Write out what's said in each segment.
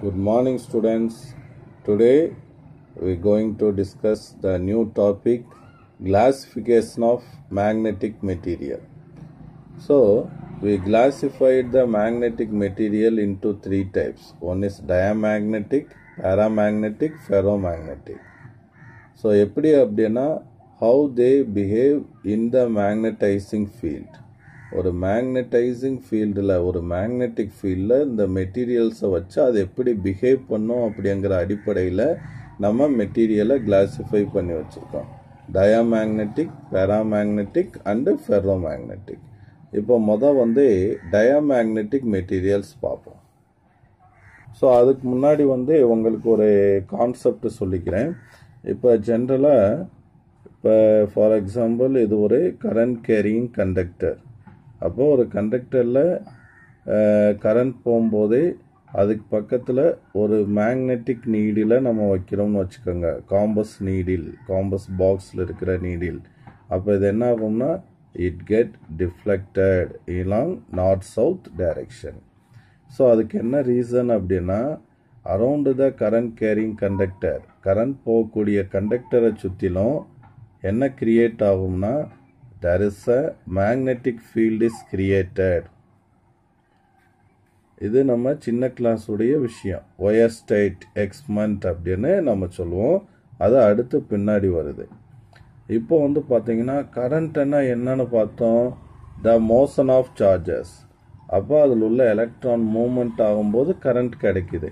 Good morning, students. Today we are going to discuss the new topic, classification of magnetic material. So we classified the magnetic material into three types. One is diamagnetic, paramagnetic, ferromagnetic. So எப்படி அப்படின்னா how they behave in the magnetizing field. ஒரு magnetising ஃபீல்டில் ஒரு magnetic ஃபீல்டில் இந்த மெட்டீரியல்ஸை வச்சு அது எப்படி பிஹேவ் பண்ணும் அப்படிங்கிற அடிப்படையில் நம்ம மெட்டீரியலை கிளாஸிஃபை பண்ணி வச்சுருக்கோம். Diamagnetic, paramagnetic and ferromagnetic. இப்போ டயாமேக்னெட்டிக் மெட்டீரியல்ஸ் பார்ப்போம். ஸோ அதுக்கு முன்னாடி உங்களுக்கு ஒரு கான்செப்ட் சொல்லிக்கிறேன். இப்போ ஜென்ரலாக இப்போ ஃபார் எக்ஸாம்பிள் இது ஒரு கரண்ட் கேரியிங் கண்டக்டர். அப்போது ஒரு கண்டக்டரில் கரண்ட் போகும்போதே அதுக்கு பக்கத்தில் ஒரு மேக்னெட்டிக் நீடில் நம்ம வைக்கிறோம்னு வச்சுக்கோங்க. காம்பஸ் நீடில், காம்பஸ் பாக்ஸில் இருக்கிற நீடில். அப்போ இது என்ன ஆகும்னா it get deflected along north south direction. So அதுக்கு என்ன ரீசன் அப்படின்னா around the current carrying conductor, current போகக்கூடிய கண்டக்டரை சுற்றிலும் என்ன கிரியேட் ஆகும்னா there is a magnetic field is created. இது நம்ம சின்ன கிளாஸ் உடைய விஷயம். ஒயர் ஸ்டேட் எக்ஸ்மெண்ட் அப்படின்னு நம்ம சொல்லுவோம். அது அடுத்து பின்னாடி வருது. இப்போ பார்த்தீங்கன்னா கரண்ட்னா என்னன்னு பார்த்தோம், த மோஷன் ஆஃப் சார்ஜஸ். அப்போ அதில் உள்ள எலக்ட்ரான் மூவ்மெண்ட் ஆகும்போது கரண்ட் கிடைக்குது.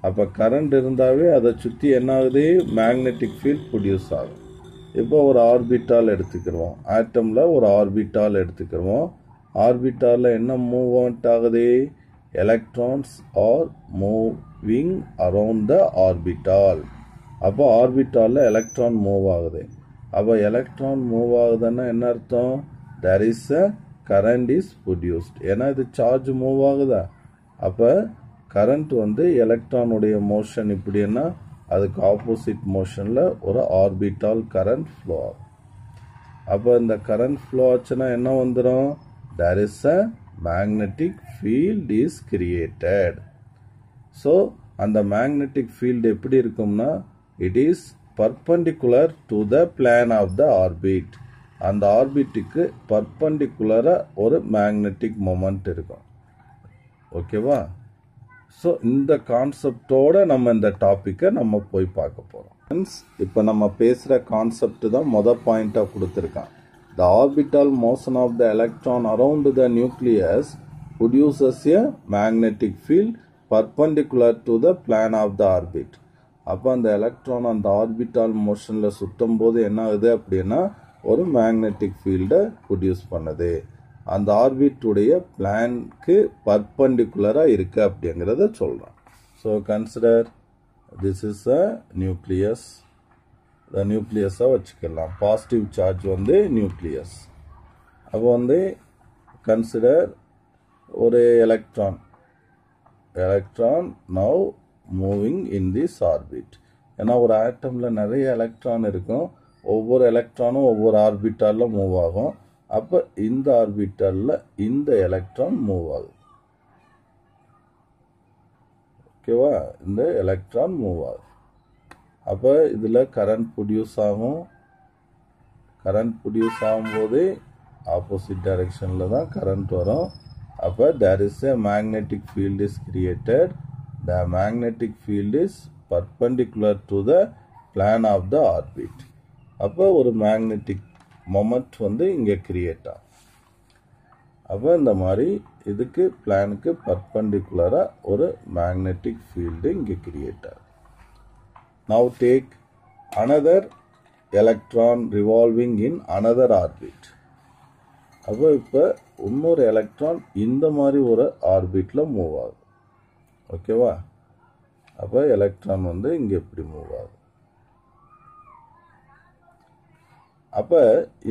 அப்போ கரண்ட் இருந்தாவே அதை சுற்றி என்ன ஆகுது, மேக்னெட்டிக் ஃபீல்ட் ப்ரொடியூஸ் ஆகும். இப்போ ஒரு ஆர்பிட்டால் எடுத்துக்கிறோம், ஆட்டமில் ஒரு ஆர்பிட்டால் எடுத்துக்கிறோம். ஆர்பிட்டாலில் என்ன மூவ்மெண்ட் ஆகுது, electrons are moving around the orbital. அப்போ ஆர்பிட்டாலில் எலக்ட்ரான் மூவ் ஆகுது. அப்போ எலக்ட்ரான் மூவ் ஆகுதுன்னா என்ன அர்த்தம், there is a current is produced. ஏன்னா இது சார்ஜ் மூவ் ஆகுதா. அப்போ கரண்ட் எலக்ட்ரானுடைய மோஷன் இப்படின்னா அதுக்கு ஆப்போசிட் மோஷனில் ஒரு ஆர்பிட்டால் கரண்ட் ஃப்ளோ ஆகும். அப்போ இந்த கரண்ட் ஃப்ளோ ஆச்சுன்னா என்ன வந்துடும், there is a magnetic field is created. So அந்த மேக்னெட்டிக் ஃபீல்டு எப்படி இருக்கும்னா it is perpendicular to the plane of the orbit. அந்த ஆர்பிட்டுக்கு பர்பண்டிகுலராக ஒரு மேக்னெட்டிக் மொமெண்ட் இருக்கும். ஓகேவா. ஸோ இந்த கான்செப்டோட நம்ம இந்த டாப்பிக்கை நம்ம போய் பார்க்க போகிறோம். இப்போ நம்ம பேசுகிற கான்செப்ட் தான் பாயிண்டாக கொடுத்துருக்கான். The orbital motion of the electron around the nucleus produces a magnetic field perpendicular to the plane of the orbit. அப்போ அந்த எலக்ட்ரான் அந்த ஆர்பிட்டால் மோஷனில் சுற்றும் போது என்ன ஆகுது அப்படின்னா ஒரு மேக்னெட்டிக் ஃபீல்டை ப்ரொடியூஸ் பண்ணுது. அந்த ஆர்பிட்டுடைய பிளானுக்கு பர்பண்டிகுலராக இருக்கு அப்படிங்கிறத சொல்கிறோம். So consider this is a nucleus. The நியூக்ளியஸாக வச்சுக்கலாம். Positive charge nucleus. அப்போ கன்சிடர் ஒரு electron now moving in this orbit. ஏன்னா ஒரு ஆட்டமில் நிறைய எலக்ட்ரான் இருக்கும். ஒவ்வொரு எலக்ட்ரானும் ஒவ்வொரு ஆர்பிட்டாலில் மூவ் ஆகும். அப்போ இந்த ஆர்பிட்டாலில் இந்த எலக்ட்ரான் மூவ் ஆகுது. ஓகேவா, இந்த எலக்ட்ரான் மூவ் ஆகுது. அப்போ இதில் கரண்ட் ப்ரொடியூஸ் ஆகும். கரண்ட் ப்ரொடியூஸ் ஆகும்போது ஆப்போசிட் டைரக்ஷனில் தான் கரண்ட் வரும். அப்போ there is a magnetic field is created. The magnetic field is perpendicular to the plane of the orbit. அப்போ ஒரு மேக்னெட்டிக் மொமெண்ட் இங்கே கிரியேட் ஆகும். அப்போ இந்த மாதிரி இதுக்கு பிளானுக்கு பர்பண்டிகுலராக ஒரு மேக்னெட்டிக் ஃபீல்டு இங்கே கிரியேட் ஆகும். Now take another electron revolving in another orbit. அப்போ இப்போ இன்னொரு எலக்ட்ரான் இந்த மாதிரி ஒரு ஆர்பிட்டில் மூவ் ஆகுது. ஓகேவா. அப்போ எலக்ட்ரான் இங்கே எப்படி மூவ் ஆகுது. அப்போ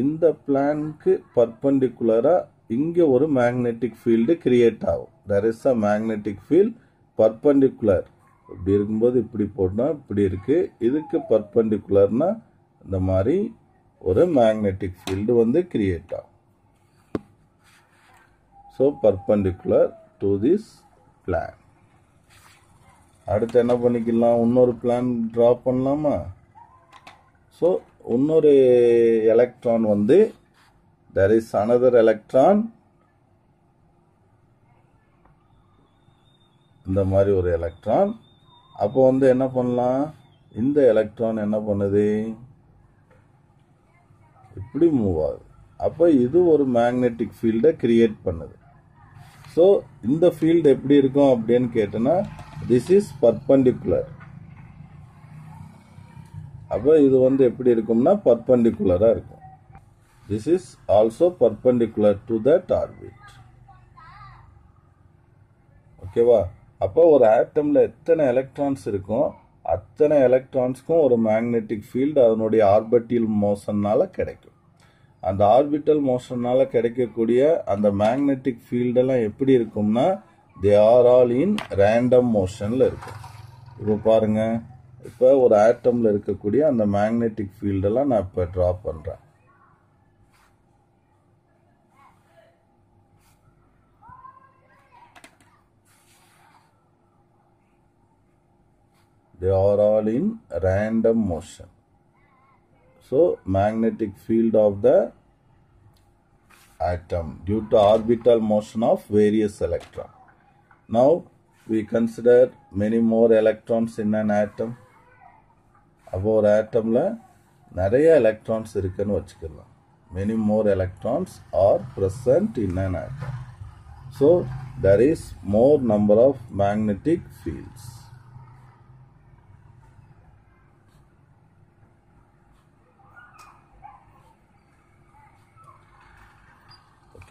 இந்த பிளானுக்கு பர்பண்டிகுலராக இங்கே ஒரு மேக்னெட்டிக் ஃபீல்டு கிரியேட் ஆகும். There is a magnetic field perpendicular. இப்படி இருக்கும்போது இப்படி போட்டால் இப்படி இருக்கு. இதுக்கு பர்பண்டிகுலர்னா இந்த மாதிரி ஒரு மேக்னெட்டிக் ஃபீல்டு கிரியேட் ஆகும். So perpendicular to this plan. அடுத்து என்ன பண்ணிக்கலாம், இன்னொரு பிளான் ட்ரா பண்ணலாமா? ஸோ இன்னொரு எலக்ட்ரான் வந்து there is another electron, இந்த மாதிரி ஒரு எலக்ட்ரான். அப்போ வந்து என்ன பண்ணலாம், இந்த எலக்ட்ரான் என்ன பண்ணுது, இப்படி மூவ் ஆகுது. அப்போ இது ஒரு மேக்னெட்டிக் ஃபீல்டை கிரியேட் பண்ணுது. ஸோ இந்த ஃபீல்டு எப்படி இருக்கும் அப்படின்னு கேட்டோன்னா, திஸ் இஸ் பர்பண்டிகுலர். அப்போ இது வந்து எப்படி இருக்கும்னா பர்பண்டிகுலராக இருக்கும். This is also perpendicular to that orbit. ஓகேவா? அப்போ ஒரு ஆட்டம்ல எத்தனை எலக்ட்ரான்ஸ் இருக்கும், அத்தனை எலக்ட்ரான்ஸ்க்கும் ஒரு மேக்னெட்டிக் ஃபீல்டு அதனுடைய ஆர்பிட்டல் மோஷன்னால கிடைக்கும். அந்த ஆர்பிட்டல் மோஷன்னால கிடைக்கக்கூடிய அந்த மேக்னெட்டிக் ஃபீல்டெல்லாம் எப்படி இருக்கும்னா, they are all in random மோஷன்ல இருக்கும். இப்போ பாருங்க, இப்போ ஒரு ஆட்டம்ல இருக்கக்கூடிய அந்த மேக்னெட்டிக் ஃபீல்டெல்லாம் நான் இப்போ ட்ரா பண்றேன். They are all in random motion. So magnetic field of the atom due to orbital motion of various electrons. Now we consider many more electrons in an atom. அப்போ ஒரு atomல நிறைய electrons இருக்குன்னு வச்சுக்கலாம். Many more electrons are present in an atom. So there is more number of magnetic fields.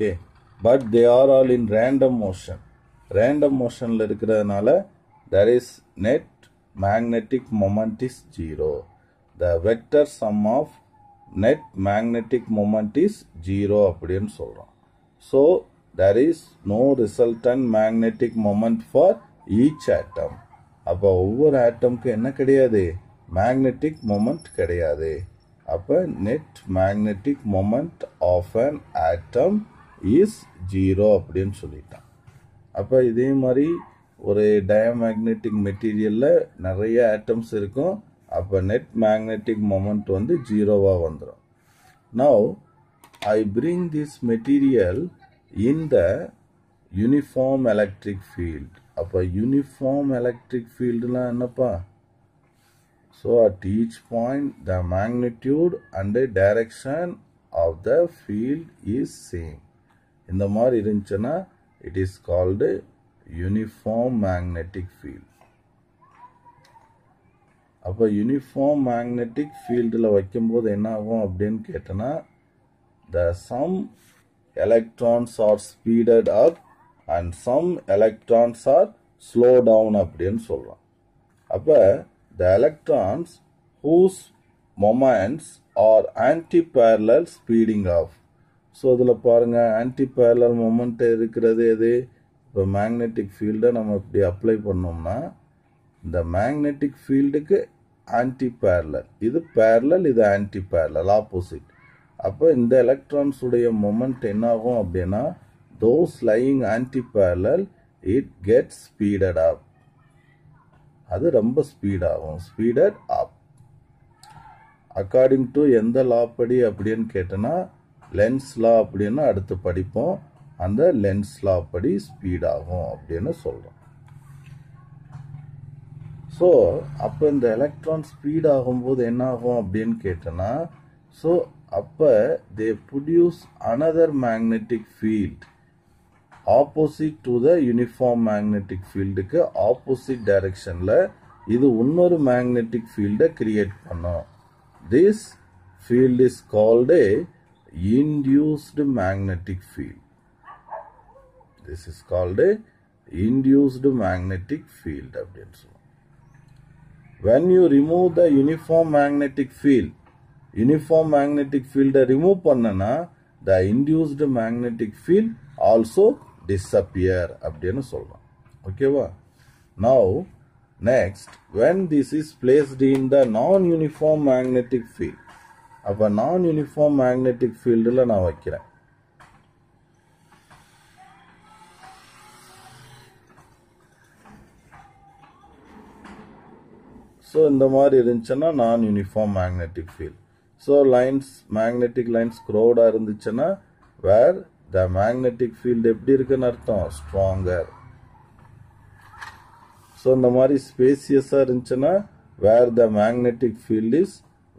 Okay, but they are all in random motion. Random motion la irukradanaala there is net magnetic moment is 0. The vector sum of net magnetic moment is 0 அப்படினு சொல்றோம். So there is no resultant magnetic moment for each atom. அப்ப ஒவ்வொரு ஆட்டம்க்கு என்ன கிடையாது, magnetic moment கிடையாது. அப்ப net magnetic moment of an atom is 0 அப்படின்னு சொல்லிட்டான். அப்போ இதே மாதிரி ஒரு டயமேக்னெட்டிக் மெட்டீரியல்ல நிறைய ஆட்டம்ஸ் இருக்கும். அப்போ நெட் மேக்னெட்டிக் மொமெண்ட் வந்து 0வா வந்துடும். Now I bring this material in the uniform electric field. அப்போ யூனிஃபார்ம் எலக்ட்ரிக் ஃபீல்டுலாம் என்னப்பா, so at each point the magnitude and direction of the field is same. இந்த மாதிரி இருந்துச்சுன்னா it is called uniform magnetic field. அப்போ uniform magnetic ஃபீல்டில் வைக்கும்போது என்ன ஆகும் அப்படின்னு கேட்டோன்னா, the some electrons are speeded up and some electrons are slowed down அப்படின்னு சொல்கிறோம். அப்போ the electrons whose moments are anti-parallel speeding up. So இதில் பாருங்கள், ஆன்டி பேரலல் மொமெண்ட் இருக்கிறது எது, இப்போ மேக்னெட்டிக் ஃபீல்டை நம்ம இப்படி அப்ளை பண்ணோம்னா இந்த மேக்னெட்டிக் ஃபீல்டுக்கு ஆன்டி பேரலல், இது பேரலல், இது ஆன்டி பேரலல், ஆப்போசிட். அப்போ இந்த எலக்ட்ரான்ஸ் உடைய மொமெண்ட் என்ன ஆகும் அப்படின்னா, those lying anti parallel it get speeded up. அது ரொம்ப ஸ்பீடாகும், ஸ்பீடட் அப். அக்கார்டிங் டு எந்த லா படி அப்படின்னு கேட்டோன்னா, லென்ஸ் லா அப்படின்னு அடுத்து படிப்போம். அந்த லென்ஸ் லா படி ஸ்பீட் ஆகும் அப்படின்னு சொல்றோம். ஸோ அப்போ இந்த எலக்ட்ரான் ஸ்பீட் ஆகும்போது என்ன ஆகும் அப்படின்னு கேட்டோன்னா, ஸோ அப்போ they produce another magnetic field opposite to the uniform magnetic ஃபீல்டுக்கு ஆப்போசிட் டைரக்ஷன்ல இது இன்னொரு மேக்னெட்டிக் ஃபீல்டை கிரியேட் பண்ணும். This field is called induced magnetic field. This is called a induced magnetic field. When you remove the uniform magnetic field remove பண்ணனா the induced magnetic field also disappear அப்படினு சொல்றோம். ஓகேவா? Now next, when this is placed in the non-uniform magnetic field, அப்போ நான் uniform magnetic ஃபீல்டில் நான் வைக்கிறேன். So இந்த மாதிரி இருந்துச்சுன்னா நான் uniform magnetic field. So lines magnetic lines க்ரௌடாக இருந்துச்சுன்னா வேர் த மேக்னெட்டிக் ஃபீல்டு எப்படி இருக்குன்னு அர்த்தம், ஸ்ட்ராங்கர். ஸோ இந்த மாதிரி ஸ்பேசியஸாக இருந்துச்சுன்னா where the magnetic field is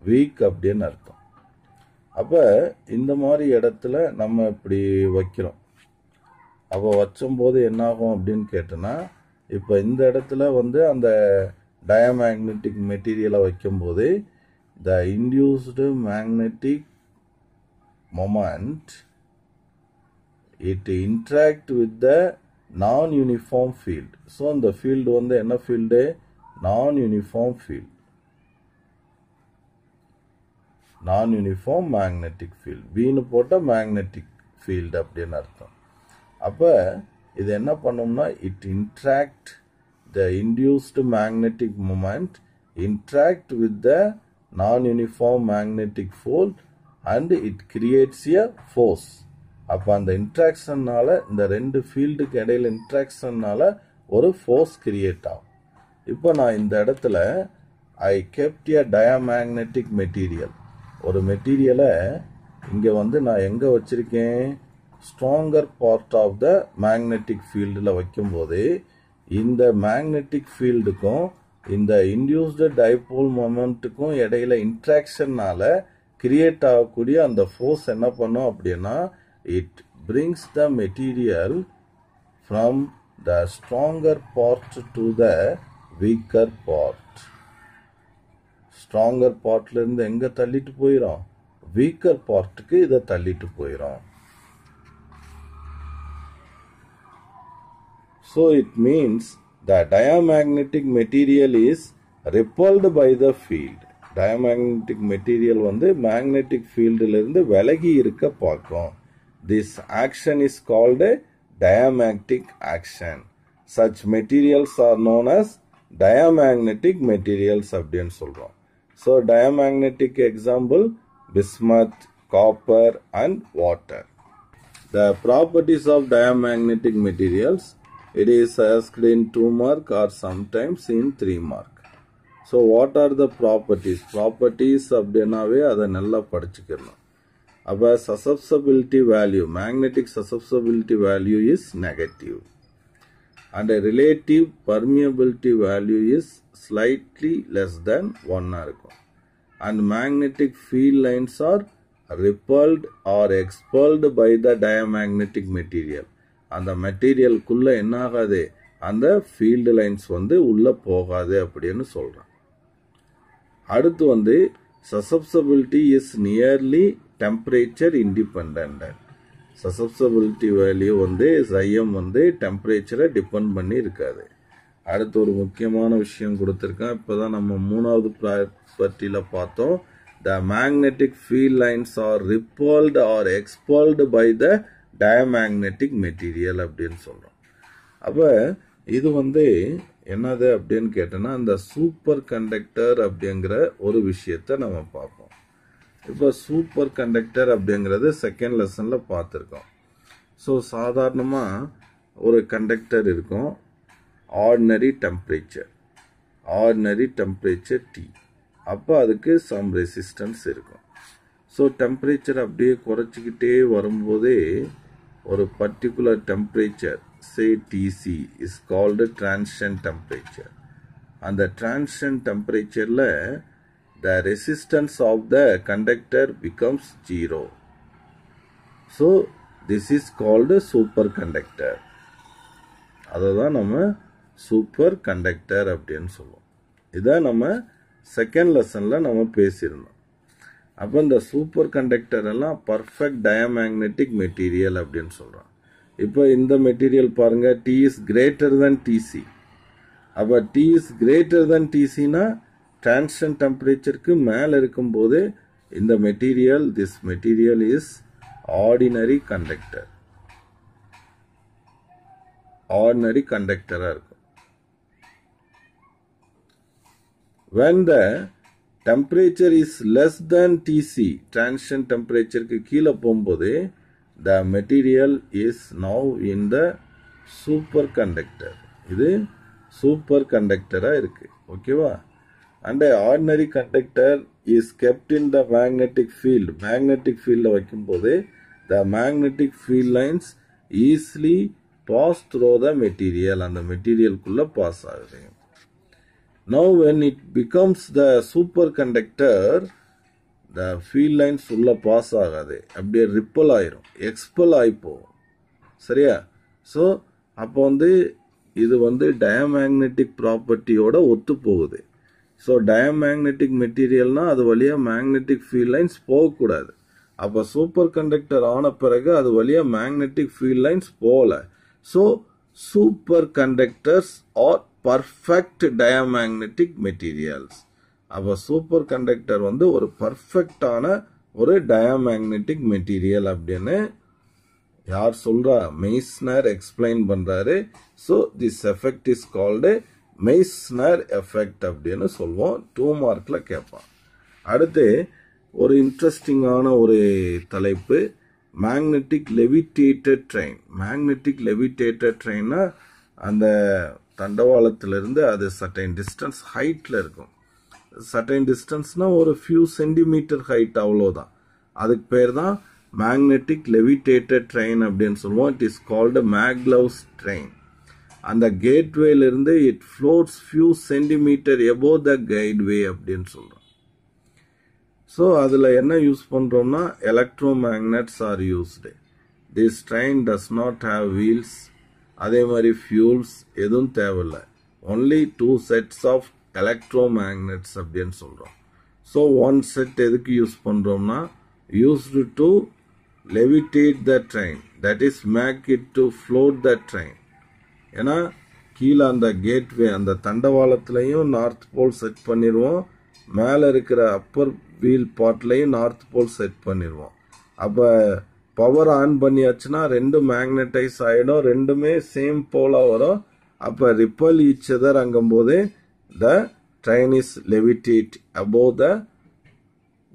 weak அப்படின்னு அர்த்தம். அப்போ இந்த மாதிரி இடத்துல நம்ம இப்படி வைக்கிறோம். அப்போ வச்சும்போது என்னாகும் அப்படின்னு கேட்டோன்னா, இப்போ இந்த இடத்துல வந்து அந்த டயமேக்னெட்டிக் மெட்டீரியலை வைக்கும்போது the induced magnetic moment it interact with the non uniform field. So அந்த ஃபீல்டு வந்து என்ன field, non uniform field, non uniform magnetic field, வீணு போட்ட மேக்னெட்டிக் ஃபீல்டு அப்படின்னு அர்த்தம். அப்போ இது என்ன பண்ணோம்னா it interact the induced magnetic moment interact with the non uniform magnetic field and it creates a force. அப்போ அந்த இன்ட்ராக்ஷன்னால இந்த ரெண்டு ஃபீல்டுக்கு இடையில இன்ட்ராக்ஷன்னால ஒரு ஃபோர்ஸ் கிரியேட் ஆகும். இப்போ நான் இந்த இடத்துல I kept a diamagnetic material, ஒரு மெட்டீரியலை இங்கே வந்து நான் எங்கே வச்சிருக்கேன், stronger part of the magnetic ஃபீல்டில் வைக்கும்போது இந்த மேக்னெட்டிக் ஃபீல்டுக்கும் இந்த இன்டியூஸ்டு டைபோல் மொமெண்ட்டுக்கும் இடையில இன்ட்ராக்ஷன்னால கிரியேட் ஆகக்கூடிய அந்த ஃபோர்ஸ் என்ன பண்ணும் அப்படின்னா it brings the material from the stronger part to the weaker part. Stronger பார்ட்ல இருந்து எங்க தள்ளிட்டு போயிடும், வீக்கர் பார்ட்டுக்கு இதை தள்ளிட்டு போயிடும். So it means the diamagnetic material is repelled by the field. Diamagnetic material வந்து magnetic fieldல இருந்து விலகி இருக்க பார்க்கும். This action is called a diamagnetic action. Such materials are known as diamagnetic materials அப்படின்னு சொல்றோம். So diamagnetic example bismuth, copper and water. The properties of diamagnetic materials, it is asked in 2 mark or sometimes in 3 mark. So what are the properties? Properties அப்படினாவே அதை நல்லா படிச்சுக்கணும். அப்போ susceptibility value, magnetic susceptibility value is negative and a relative permeability value is slightly less than 1 இருக்கும். And magnetic field lines are repelled or expelled by the diamagnetic material. அந்த மெட்டீரியலுக்குள்ள என்ன ஆகாது, அந்த field lines வந்து உள்ள போகாது அப்படின்னு சொல்றான். அடுத்து வந்து susceptibility is nearly temperature independent. susceptibility value வந்து Xm வந்து டெம்பரேச்சரை டிபெண்ட் பண்ணி இருக்காது. அடுத்து ஒரு முக்கியமான விஷயம் கொடுத்துருக்கேன். இப்போதான் நம்ம 3வது ப்ராப்பர்ட்டியில் பார்த்தோம். The magnetic field lines are repelled or expelled by the diamagnetic material அப்படின்னு சொல்றோம். அப்போ இது வந்து என்னது அப்படின்னு கேட்டோன்னா இந்த சூப்பர் கண்டக்டர் அப்படிங்கிற ஒரு விஷயத்தை நம்ம பார்ப்போம். இப்போ சூப்பர் கண்டக்டர் அப்படிங்கிறது செகண்ட் லெசனில் பார்த்துருக்கோம். ஸோ சாதாரணமாக ஒரு கண்டக்டர் இருக்கும், ஆர்டினரி டெம்பரேச்சர் T. அப்போ அதுக்கு சம் ரெசிஸ்டன்ஸ் இருக்கும். ஸோ டெம்பரேச்சர் அப்படியே குறைச்சிக்கிட்டே வரும்போதே ஒரு particular temperature say Tc is called transition temperature. அந்த transition temperatureல the resistance of the conductor becomes 0. So this is called superconductor. அதுதான் நம்ம சூப்பர் கண்டக்டர் அப்படின்னு சொல்லுவோம். இதான் நம்ம செகண்ட் லெசன்ல நம்ம பேசியிருந்தோம். அப்போ இந்த சூப்பர் கண்டக்டர் எல்லாம் பர்ஃபெக்ட் டயமேக்னெட்டிக் மெட்டீரியல் அப்படின்னு சொல்றோம். இப்போ இந்த மெட்டீரியல் பாருங்க, T is greater than Tc. அப்போ T is greater than Tcனா டிரான்சிஷன் டெம்பரேச்சருக்கு மேலே இருக்கும்போது இந்த material, this material is ordinary கண்டக்டராக இருக்கும். when the temperature is less than Tc, transition temperatureக்கு கீழே போகும்போது the material is now in the superconductor. இது சூப்பர் கண்டக்டராக இருக்கு. ஓகேவா? and an ordinary conductor is kept in the magnetic field. Magnetic field வைக்கும்போது the magnetic field lines easily pass through the material, அந்த material குள்ள pass ஆகுது. Now when it becomes the superconductor, the field lines உள்ள pass ஆகாது, அப்படியே ripple ஆயிரும், expel ஆகி போகும். சரியா? ஸோ அப்போ வந்து இது வந்து டயமேக்னெட்டிக் ப்ராப்பர்ட்டியோட ஒத்து போகுது. ஸோ டயமேக்னெட்டிக் மெட்டீரியல்னா அது வழியாக மேக்னெட்டிக் ஃபீல்ட் லைன்ஸ் போகக்கூடாது. அப்போ சூப்பர் கண்டக்டர் ஆன பிறகு அது வழியாக மேக்னெட்டிக் ஃபீல்ட் லைன்ஸ் போகல. So superconductors are perfect diamagnetic materials. அப்போ சூப்பர் கண்டக்டர் வந்து ஒரு பர்ஃபெக்டான ஒரு டயமேக்னெட்டிக் மெட்டீரியல் அப்படின்னு யார் சொல்றா? மெய்ஸ்னர் எக்ஸ்பிளைன் பண்றாரு. So this effect is called Meissner effect அப்படின்னு சொல்லுவோம். 2 மார்க்ல கேட்பான். அடுத்து ஒரு இன்ட்ரெஸ்டிங்கான ஒரு தலைப்பு, மேக்னெட்டிக் லெவிட்டேட்டட் ட்ரெயின். மேக்னெட்டிக் லெவிட்டேட்டட் ட்ரெயின்னா அந்த தண்டவாளத்திலிருந்து அது சர்டைன் டிஸ்டன்ஸ் ஹைட்ல இருக்கும். சர்டைன் டிஸ்டன்ஸ்னா ஒரு ஃபியூ சென்டிமீட்டர் ஹைட், அவ்வளோதான். அதுக்கு பேர் தான் மேக்னெட்டிக் லெவிட்டேட்டட் ட்ரெயின் அப்படின்னு சொல்லுவோம். It is called maglevs train. அந்த கேட்வேல இருந்து it floats few centimetre above the guideway அப்படின்னு சொல்றோம். ஸோ அதில் என்ன யூஸ் பண்ணுறோம்னா electromagnets are used. This train does not have wheels. அதே மாதிரி ஃபியூல்ஸ் எதுவும் தேவையில்லை. Only 2 sets of electromagnets அப்படின்னு சொல்கிறோம். ஸோ 1 set எதுக்கு யூஸ் பண்ணுறோம்னா used to levitate the train, that is make it to float the train. ஏன்னா கீழே அந்த கேட்வே அந்த தண்டவாளத்திலையும் நார்த் போல் செட் பண்ணிடுவோம், மேலே இருக்கிற அப்பர் வீல் பார்ட்லையும் நார்த் போல் செட் பண்ணிடுவோம். அப்போ பவர் ஆன் பண்ணியாச்சுன்னா 2 மேக்னடைஸ் ஆகிடும், 2மே சேம் போலாக வரும். அப்போ ரிப்பல் ஈச் அதர் அங்கும்போது the train is levitate above the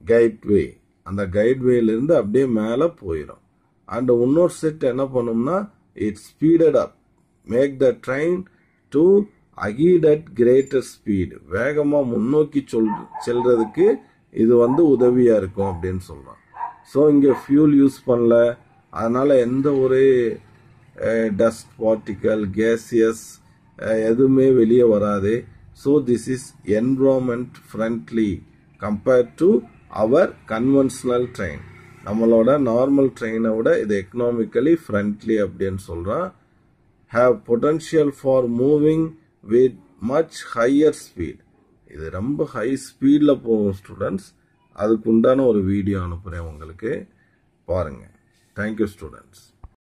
guideway. அந்த கைட்வேலேருந்து அப்படியே மேலே போயிடும். அண்ட் இன்னொரு செட் என்ன பண்ணும்னா it speeded up, make the train to ahead at greater speed. வேகமாக முன்னோக்கி செல்றதுக்கு இது வந்து உதவியாக இருக்கும் அப்படின்னு சொல்கிறோம். ஸோ இங்கே ஃபியூல் யூஸ் பண்ணல, அதனால் எந்த ஒரு டஸ்ட் பார்ட்டிக்கல் கேசியஸ் எதுவுமே வெளியே வராது. So this is environment friendly compared to our conventional train. நம்மளோட நார்மல் ட்ரெயினை விட இது எக்கனாமிக்கலி ஃப்ரெண்ட்லி அப்படின்னு சொல்கிறோம். Have potential for moving with much higher speed. இது ரொம்ப ஹை ஸ்பீடில் போகும் ஸ்டூடெண்ட்ஸ். அதுக்கு உண்டான ஒரு வீடியோ அனுப்புகிறேன் உங்களுக்கு, பாருங்கள். Thank you students.